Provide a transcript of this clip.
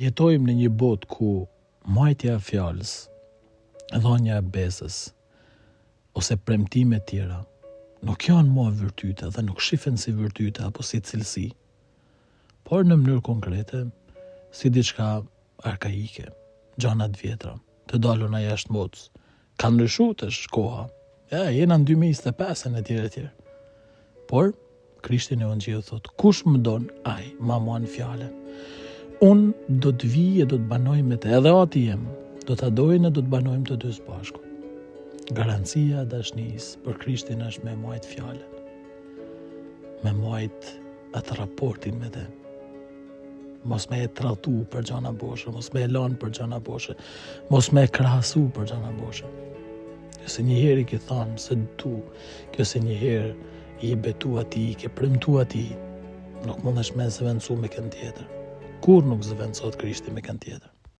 Jetojmë në një botë ku majtja e fjalës, dhënia e besës ose premtime tjera nuk janë mua vërtyte dhe nuk shifen si vërtyte apo si cilësi, por në mënyrë konkrete si diçka arkaike, gjana të vjetra, të daluna jashtë modës. Ka ndryshuar tash koha. Jena në 2025 e tjerë. Por Krishti në Evangjill thot, kush më don, ai ma mua në fjale. Unë do të vij e do të banoj me të, edhe ati jem, do të adojnë e do të banojmë të dy së bashku. Garancia dashnisë për Krishtin është me muajt fjallën, me muajt atë raportin me te. Mos me e tratu për gjana boshe, mos me e lanë për gjana boshe, mos me e krahasu për gjana boshe. Këse njëherë i ke thanë se du, këse njëherë i betu ati, i ke premtu ati, nuk mund është me zëvendësu me kënd tjetër. Kur nuk zëvendësot Krishti me kënd tjetër?